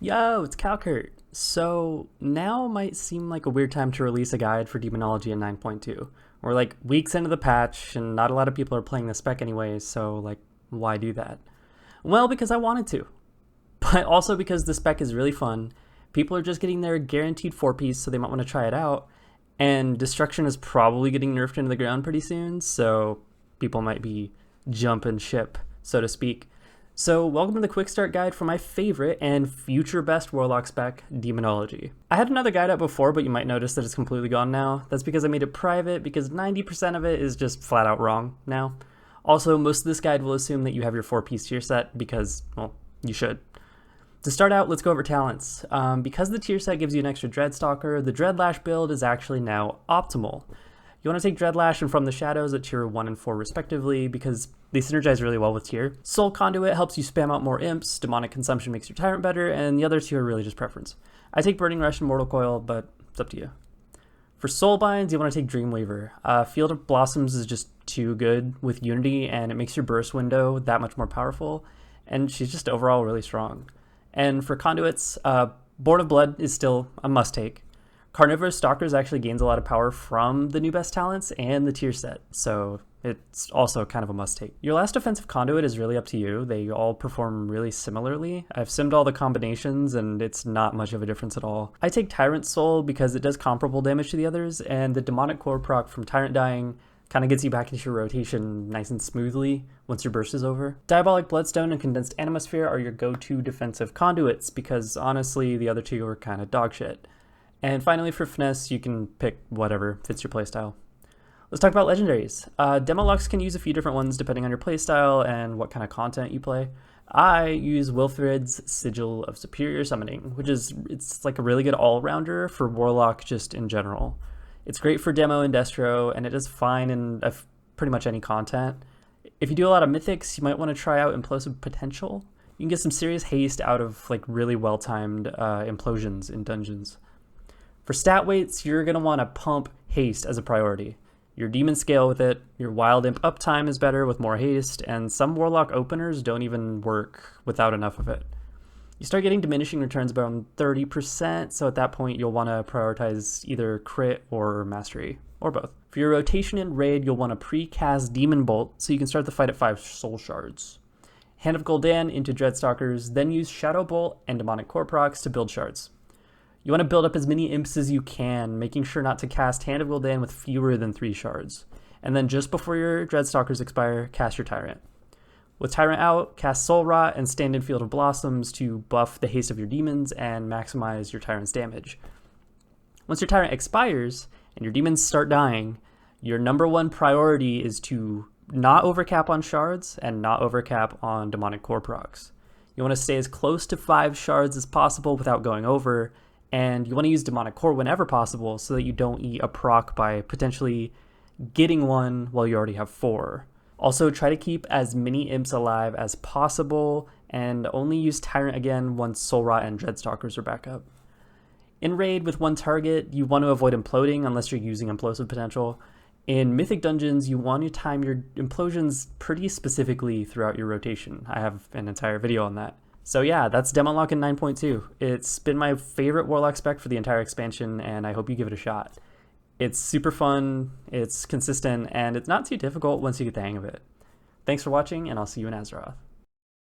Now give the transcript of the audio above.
Yo, it's Calkurt. So now might seem like a weird time to release a guide for Demonology in 9.2. We're like weeks into the patch and not a lot of people are playing the spec anyways, so like why do that? Well, because I wanted to, but also because the spec is really fun. People are just getting their guaranteed 4-piece, so they might want to try it out. And destruction is probably getting nerfed into the ground pretty soon, so people might be jumping ship, so to speak. So welcome to the quick start guide for my favorite and future best Warlock spec, Demonology. I had another guide up before, but you might notice that it's completely gone now. That's because I made it private, because 90% of it is just flat out wrong now. Also, most of this guide will assume that you have your 4-piece tier set, because, well, you should. To start out, let's go over talents. Because the tier set gives you an extra Dreadstalker, the Dreadlash build is actually now optimal. You want to take Dreadlash and From the Shadows at tier 1 and 4 respectively, because they synergize really well with tier. Soul Conduit helps you spam out more imps, Demonic Consumption makes your Tyrant better, and the other two are really just preference. I take Burning Rush and Mortal Coil, but it's up to you. For Soulbinds, you want to take Dreamweaver. Field of Blossoms is just too good with Unity, and it makes your burst window that much more powerful, and she's just overall really strong. And for Conduits, Born of Blood is still a must-take. Carnivorous Stalkers actually gains a lot of power from the new best talents and the tier set, so it's also kind of a must-take. Your last offensive Conduit is really up to you. They all perform really similarly. I've simmed all the combinations, and it's not much of a difference at all. I take Tyrant Soul because it does comparable damage to the others, and the Demonic Core proc from Tyrant dying kind of gets you back into your rotation nice and smoothly once your burst is over. Diabolic Bloodstone and Condensed Animosphere are your go-to defensive conduits, because honestly, the other two are kind of dog shit. And finally, for Finesse, you can pick whatever fits your playstyle. Let's talk about Legendaries. Demolux can use a few different ones depending on your playstyle and what kind of content you play. I use Wilfred's Sigil of Superior Summoning, it's like a really good all-rounder for Warlock just in general. It's great for demo and destro, and it is fine in pretty much any content. If you do a lot of mythics, you might want to try out Implosive Potential. You can get some serious haste out of like really well-timed implosions in dungeons. For stat weights, you're going to want to pump haste as a priority. Your demon scale with it, your wild imp uptime is better with more haste, and some warlock openers don't even work without enough of it. You start getting diminishing returns around 30%, so at that point you'll want to prioritize either crit or mastery, or both. For your rotation in raid, you'll want to pre-cast Demon Bolt so you can start the fight at 5 soul shards. Hand of Gul'dan into Dreadstalkers, then use Shadow Bolt and Demonic Core procs to build shards. You want to build up as many imps as you can, making sure not to cast Hand of Gul'dan with fewer than 3 shards. And then just before your Dreadstalkers expire, cast your Tyrant. With Tyrant out, cast Soul Rot and stand in Field of Blossoms to buff the haste of your demons and maximize your Tyrant's damage. Once your Tyrant expires and your demons start dying, your number one priority is to not overcap on shards and not overcap on Demonic Core procs. You want to stay as close to 5 shards as possible without going over, and you want to use Demonic Core whenever possible so that you don't eat a proc by potentially getting one while you already have 4. Also, try to keep as many imps alive as possible, and only use Tyrant again once Soul Rot and Dreadstalkers are back up. In raid with one target, you want to avoid imploding unless you're using Implosive Potential. In Mythic Dungeons, you want to time your implosions pretty specifically throughout your rotation. I have an entire video on that. So yeah, that's Demonology in 9.2. It's been my favorite Warlock spec for the entire expansion, and I hope you give it a shot. It's super fun, it's consistent, and it's not too difficult once you get the hang of it. Thanks for watching, and I'll see you in Azeroth.